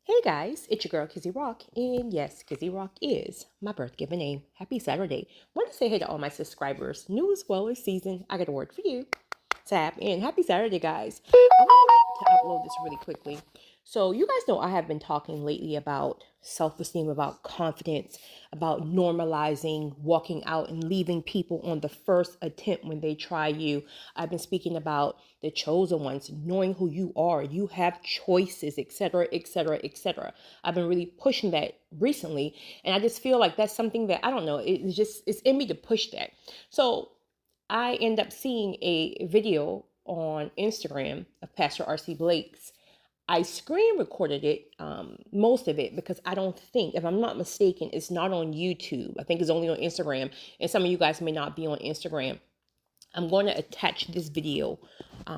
Hey guys, it's your girl Kizzy Rock, and yes, Kizzy Rock is my birth given name. Happy Saturday. Want to say hey to all my subscribers, new as well as seasoned. I got a word for you. Tap in. Happy Saturday, guys. I wanted to upload this really quickly. So, you guys know I have been talking lately about self esteem, about confidence, about normalizing walking out and leaving people on the first attempt when they try you. I've been speaking about the chosen ones, knowing who you are. You have choices, etc., etc., etc. I've been really pushing that recently, and I just feel like that's something that I don't know. It's in me to push that. So I end up seeing a video on Instagram of Pastor R.C. Blake's. I screen recorded it, most of it, because I don't think, if I'm not mistaken, it's not on YouTube. I think it's only on Instagram, and some of you guys may not be on Instagram. I'm going to attach this video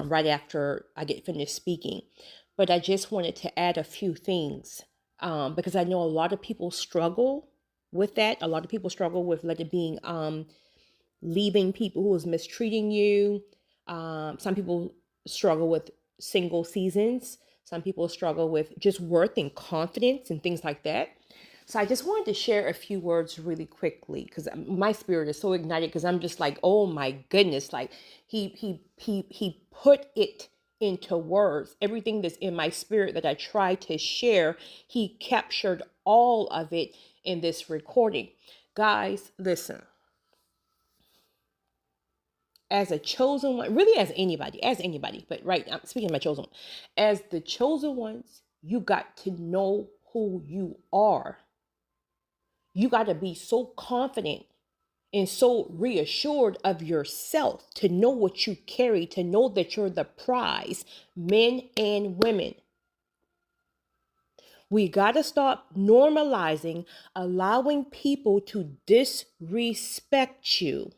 right after I get finished speaking, but I just wanted to add a few things because I know a lot of people struggle with that. A lot of people struggle with letting being leaving people who is mistreating you. Some people struggle with single seasons. Some people struggle with just worth and confidence and things like that. So I just wanted to share a few words really quickly because my spirit is so ignited because I'm just like, oh my goodness, like he put it into words. Everything that's in my spirit that I try to share, he captured all of it in this recording. Guys, listen, as a chosen one, really as anybody, but right, I'm speaking of my chosen one. As the chosen ones, you got to know who you are. You got to be so confident and so reassured of yourself to know what you carry, to know that you're the prize, men and women. We got to stop normalizing allowing people to disrespect you.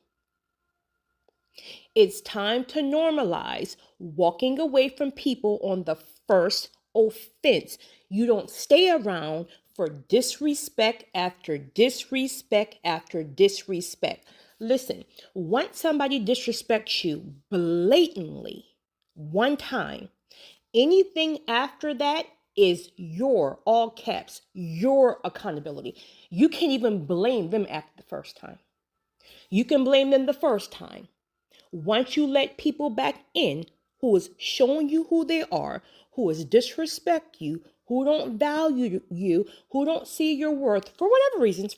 It's time to normalize walking away from people on the first offense. You don't stay around for disrespect after disrespect after disrespect. Listen, once somebody disrespects you blatantly one time, anything after that is your, all caps, your accountability. You can't even blame them after the first time. You can blame them the first time. Once you let people back in who is showing you who they are, who is disrespect you, who don't value you, who don't see your worth for whatever reasons,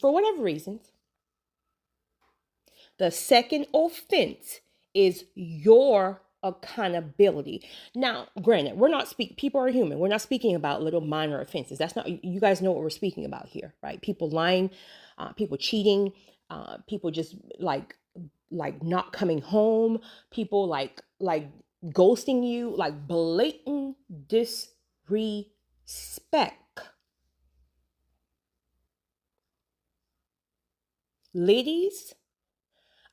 the second offense is your accountability. Now, granted, we're not speaking, people are human. We're not speaking about little minor offenses. That's not, you guys know what we're speaking about here, right? People lying, people cheating, people just like not coming home, people like ghosting you, like blatant disrespect. Ladies,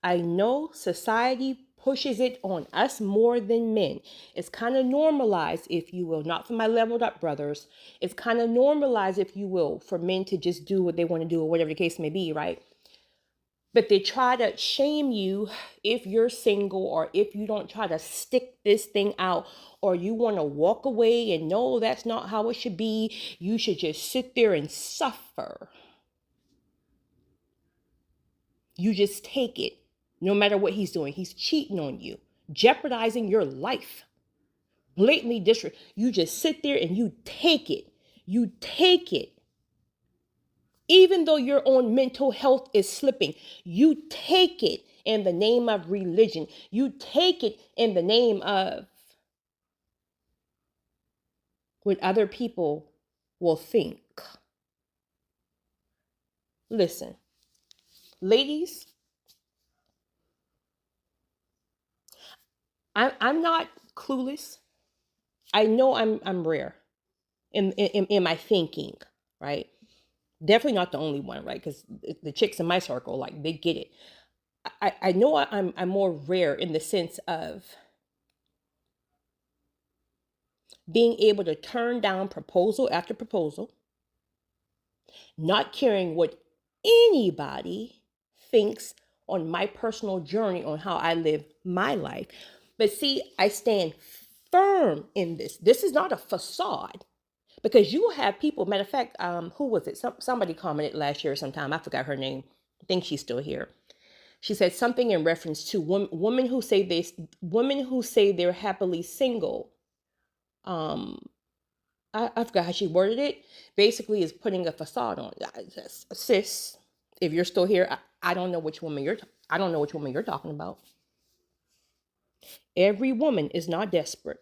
I know society pushes it on us more than men. It's kind of normalized, if you will, not for my leveled up brothers. It's kind of normalized, if you will, for men to just do what they want to do or whatever the case may be, right? But they try to shame you if you're single or if you don't try to stick this thing out or you want to walk away and no, that's not how it should be. You should just sit there and suffer. You just take it. No matter what he's doing, he's cheating on you, jeopardizing your life. Blatantly disrespect. You just sit there and you take it. You take it. Even though your own mental health is slipping, you take it in the name of religion. You take it in the name of what other people will think. Listen, ladies, I'm not clueless. I know I'm rare in my thinking, right? Definitely not the only one, right? Because the chicks in my circle, like they get it. I know I'm more rare in the sense of being able to turn down proposal after proposal, not caring what anybody thinks on my personal journey on how I live my life. But see, I stand firm in this. This is not a facade. Because you will have people, matter of fact, who was it? Somebody commented last year or sometime. I forgot her name. I think she's still here. She said something in reference to women who say they're happily single. Um, I forgot how she worded it. Basically, is putting a facade on. Sis, if you're still here, I don't know which woman I don't know which woman you're talking about. Every woman is not desperate.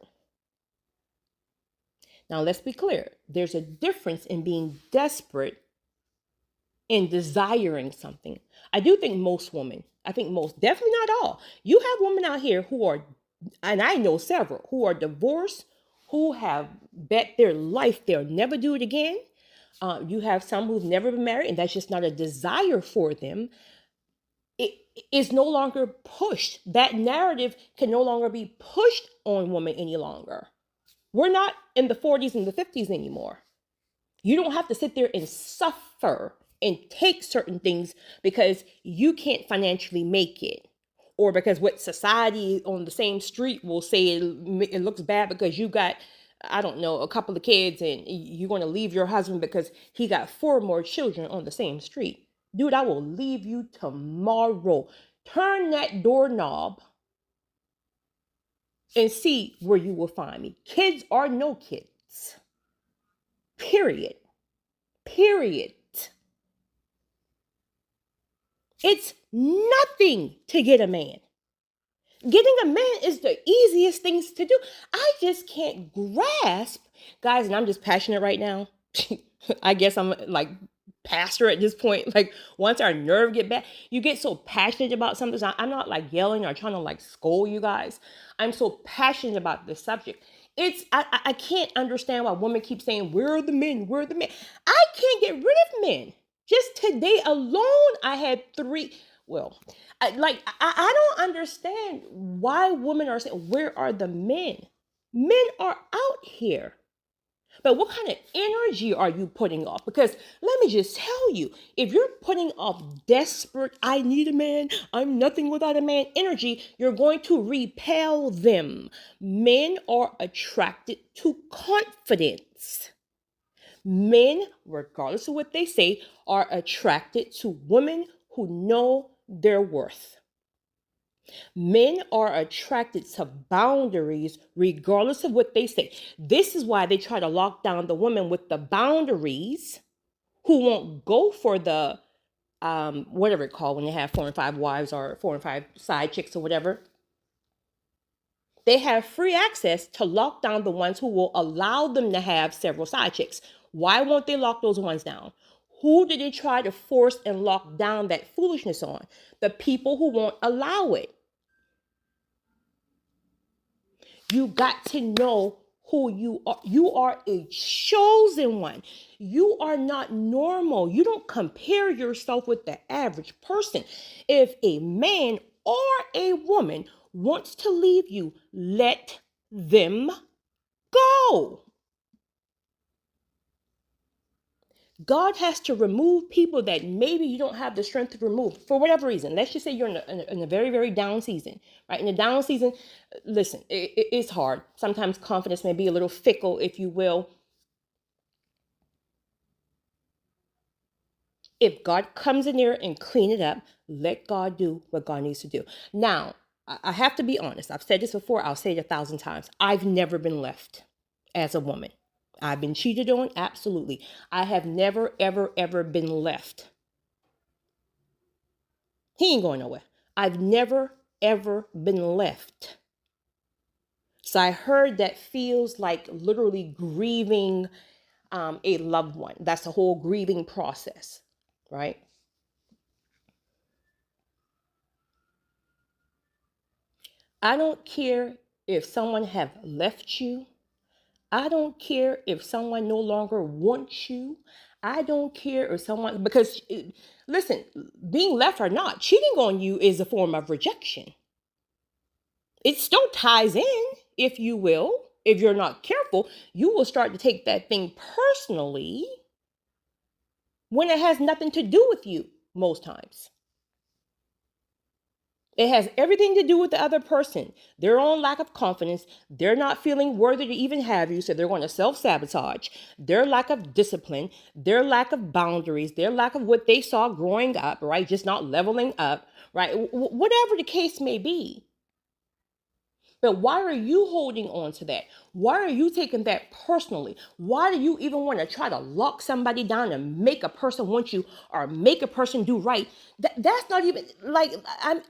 Now, let's be clear. There's a difference in being desperate and desiring something. I do think most women, definitely not all. You have women out here who are, and I know several, who are divorced, who have bet their life they'll never do it again. You have some who've never been married, and that's just not a desire for them. It is no longer pushed. That narrative can no longer be pushed on women any longer. We're not in the 40s and the 50s anymore. You don't have to sit there and suffer and take certain things because you can't financially make it, or because what society on the same street will say it looks bad because you got, I don't know, a couple of kids and you're going to leave your husband because he got 4 more children on the same street. Dude, I will leave you tomorrow. Turn that doorknob and see where you will find me. Kids are no kids. Period. Period. It's nothing to get a man. Getting a man is the easiest things to do. I just can't grasp, guys, and I'm just passionate right now. I guess I'm like pastor at this point. Like once our nerve get back, you get so passionate about something. So I'm not like yelling or trying to like scold you guys. I'm so passionate about this subject. I can't understand why women keep saying, where are the men? Where are the men? I can't get rid of men. Just today alone, I had 3. Well, I don't understand why women are saying, where are the men? Men are out here. But what kind of energy are you putting off? Because let me just tell you, if you're putting off desperate, I need a man, I'm nothing without a man energy, you're going to repel them. Men are attracted to confidence. Men, regardless of what they say, are attracted to women who know their worth. Men are attracted to boundaries regardless of what they say. This is why they try to lock down the women with the boundaries who won't go for the whatever it's called when they have 4 and 5 wives or 4 and 5 side chicks or whatever. They have free access to lock down the ones who will allow them to have several side chicks. Why won't they lock those ones down? Who did they try to force and lock down that foolishness on? The people who won't allow it. You got to know who you are. You are a chosen one. You are not normal. You don't compare yourself with the average person. If a man or a woman wants to leave you, let them go. God has to remove people that maybe you don't have the strength to remove for whatever reason. Let's just say you're in a very, very down season, right? In a down season, listen, it's hard. Sometimes confidence may be a little fickle, if you will. If God comes in there and clean it up, let God do what God needs to do. Now, I have to be honest. I've said this before. I'll say it 1,000 times. I've never been left as a woman. I've been cheated on, absolutely. I have never, ever, ever been left. He ain't going nowhere. I've never, ever been left. So I heard that feels like literally grieving a loved one. That's the whole grieving process, right? I don't care if someone have left you. I don't care if someone no longer wants you. I don't care if someone, because listen, being left or not, cheating on you is a form of rejection. It still ties in, if you will. If you're not careful, you will start to take that thing personally when it has nothing to do with you most times. It has everything to do with the other person, their own lack of confidence. They're not feeling worthy to even have you, so they're going to self sabotage. Their lack of discipline, their lack of boundaries, their lack of what they saw growing up, right? Just not leveling up, right? Whatever the case may be. But why are you holding on to that? Why are you taking that personally? Why do you even want to try to lock somebody down and make a person want you or make a person do right? That's not even like I'm.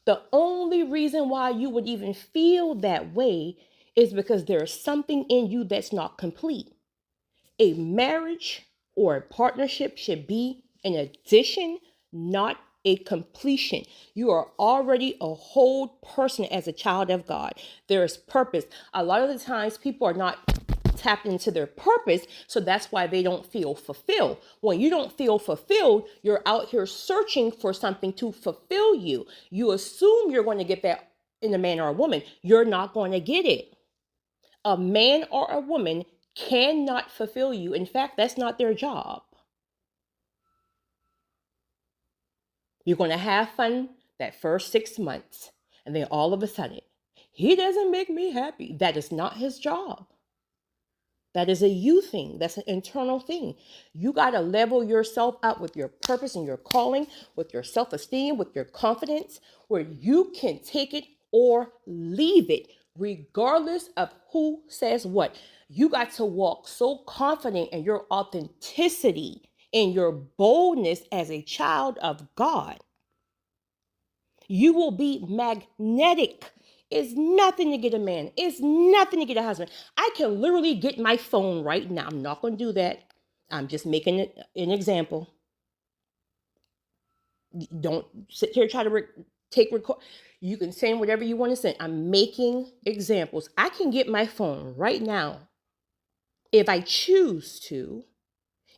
The only reason why you would even feel that way is because there's something in you that's not complete. A marriage or a partnership should be an addition, not a completion. You are already a whole person as a child of God. There is purpose. A lot of the times people are not tapped into their purpose, so that's why they don't feel fulfilled. When you don't feel fulfilled, you're out here searching for something to fulfill you. You assume you're going to get that in a man or a woman. You're not going to get it. A man or a woman cannot fulfill you. In fact, that's not their job. You're going to have fun that first 6 months, and then all of a sudden, he doesn't make me happy. That is not his job. That is a you thing. That's an internal thing. You got to level yourself up with your purpose and your calling, with your self-esteem, with your confidence, where you can take it or leave it, regardless of who says what. You got to walk so confident in your authenticity, in your boldness as a child of God. You will be magnetic. It's nothing to get a man. It's nothing to get a husband. I can literally get my phone right now. I'm not going to do that. I'm just making it an example. Don't sit here and try to take record. You can send whatever you want to send. I'm making examples. I can get my phone right now if I choose to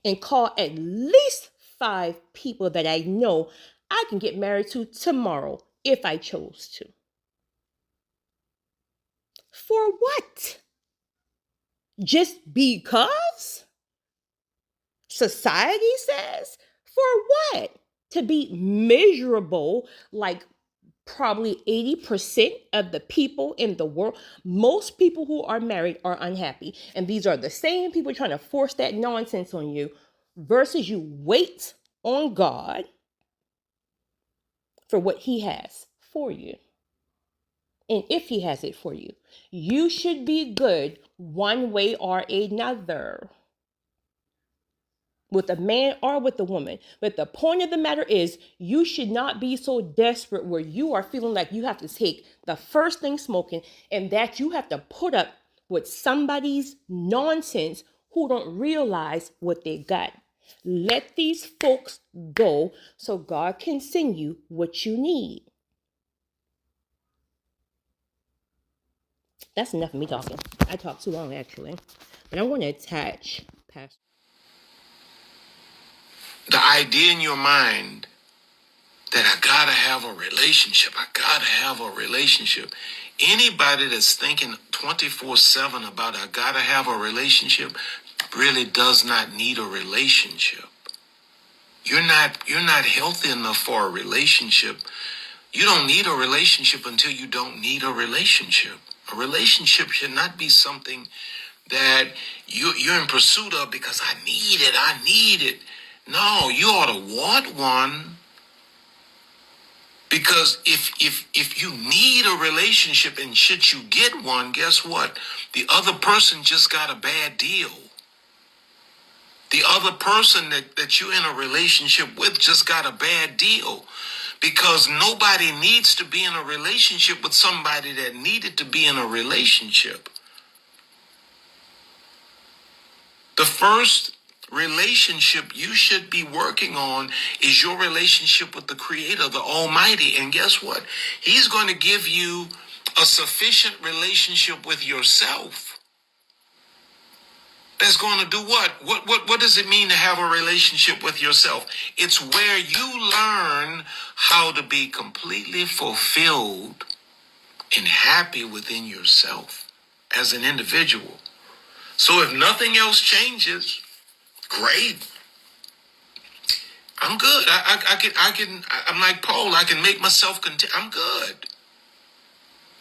and call at least 5 people that I know I can get married to tomorrow if I chose to. For what? Just because society says? For what? To be miserable like probably 80% of the people in the world. Most people who are married are unhappy. And these are the same people trying to force that nonsense on you versus you wait on God for what he has for you. And if he has it for you, you should be good one way or another, with a man or with a woman. But the point of the matter is, you should not be so desperate where you are feeling like you have to take the first thing smoking and that you have to put up with somebody's nonsense who don't realize what they got. Let these folks go so God can send you what you need. That's enough of me talking. I talked too long, actually. But I'm going to attach Pastor. The idea in your mind that I gotta have a relationship, I gotta have a relationship. Anybody that's thinking 24/7 about I gotta have a relationship really does not need a relationship. You're not healthy enough for a relationship. You don't need a relationship until you don't need a relationship. A relationship should not be something that you're in pursuit of because I need it. No, you ought to want one. Because if you need a relationship and should you get one, guess what? The other person just got a bad deal. The other person that you're in a relationship with just got a bad deal. Because nobody needs to be in a relationship with somebody that needed to be in a relationship. The first relationship you should be working on is your relationship with the Creator, the Almighty. And guess what? He's going to give you a sufficient relationship with yourself. That's going to do what? What does it mean to have a relationship with yourself? It's where you learn how to be completely fulfilled and happy within yourself as an individual. So if nothing else changes, great. I'm good. I'm like Paul. I can make myself content. I'm good.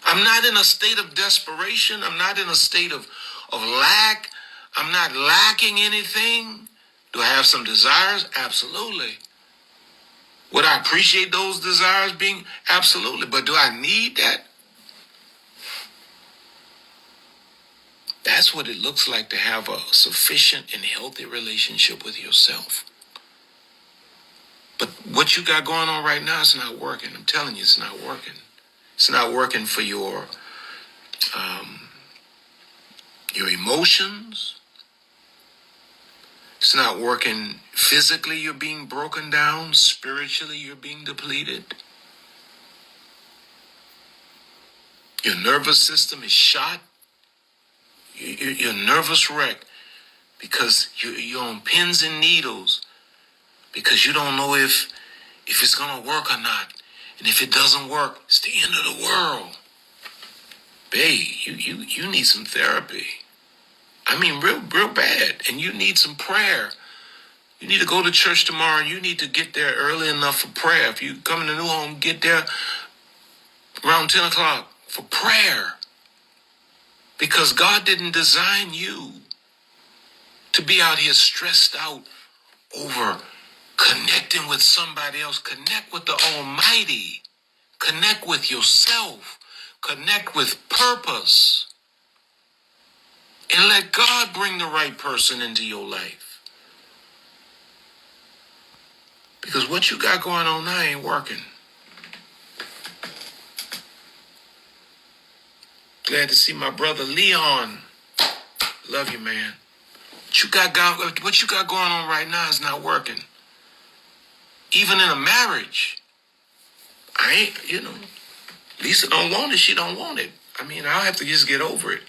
I'm not in a state of desperation. I'm not in a state of lack. I'm not lacking anything. Do I have some desires? Absolutely. Would I appreciate those desires being? Absolutely. But do I need that? That's what it looks like to have a sufficient and healthy relationship with yourself. But what you got going on right now is not working. I'm telling you, it's not working. It's not working for your emotions. It's not working physically. You're being broken down. Spiritually, you're being depleted. Your nervous system is shot. You're a nervous wreck because you're on pins and needles because you don't know if it's going to work or not. And if it doesn't work, it's the end of the world. Babe, you need some therapy. I mean, real bad. And you need some prayer. You need to go to church tomorrow and you need to get there early enough for prayer. If you come in the new home, get there around 10 o'clock for prayer. Because God didn't design you to be out here stressed out over connecting with somebody else. Connect with the Almighty. Connect with yourself. Connect with purpose. And let God bring the right person into your life. Because what you got going on now ain't working. Glad to see my brother Leon. Love you, man. What you got going on right now is not working. Even in a marriage. Lisa don't want it, she don't want it. I mean, I'll have to just get over it.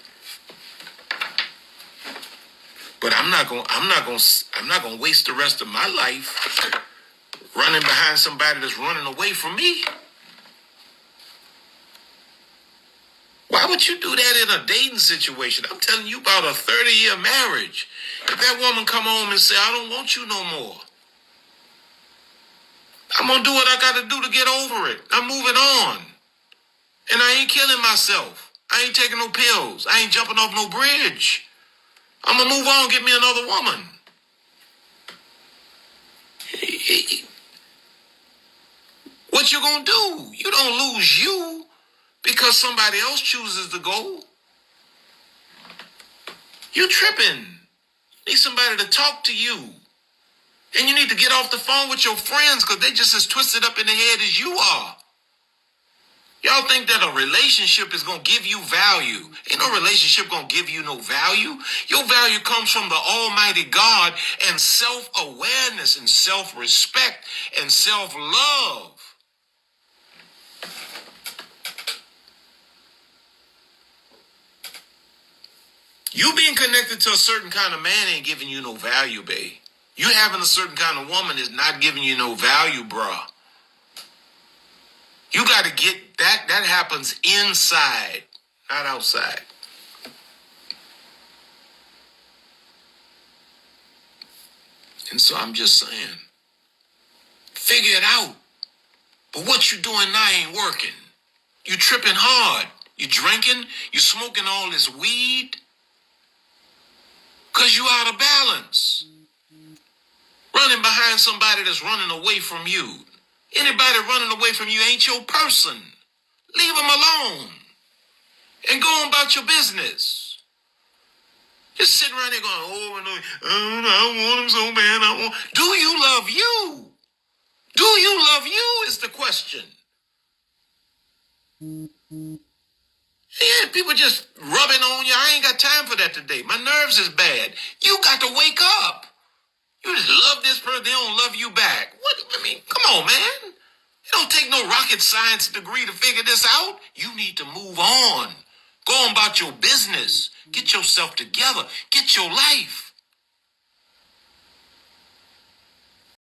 But I'm not gonna waste the rest of my life running behind somebody that's running away from me. Why would you do that in a dating situation? I'm telling you about a 30-year marriage. If that woman come home and say, I don't want you no more, I'm going to do what I got to do to get over it. I'm moving on. And I ain't killing myself. I ain't taking no pills. I ain't jumping off no bridge. I'm going to move on, get me another woman. What you going to do? You don't lose you because somebody else chooses to go. You tripping. You need somebody to talk to you. And you need to get off the phone with your friends because they just as twisted up in the head as you are. Y'all think that a relationship is going to give you value. Ain't no relationship going to give you no value. Your value comes from the Almighty God and self-awareness and self-respect and self-love. You being connected to a certain kind of man ain't giving you no value, babe. You having a certain kind of woman is not giving you no value, bruh. You got to get that. That happens inside, not outside. And so I'm just saying, figure it out. But what you doing now ain't working. You tripping hard. You drinking. You smoking all this weed. Because you out of balance. Running behind somebody that's running away from you. Anybody running away from you ain't your person. Leave them alone. And go on about your business. Just sitting around there going, I want him so bad. Do you love you? Do you love you is the question. Yeah, people just rubbing on you. I ain't got time for that today. My nerves is bad. You got to wake up. You just love this person, they don't love you back. Come on, man. It don't take no rocket science degree to figure this out. You need to move on. Go on about your business. Get yourself together. Get your life.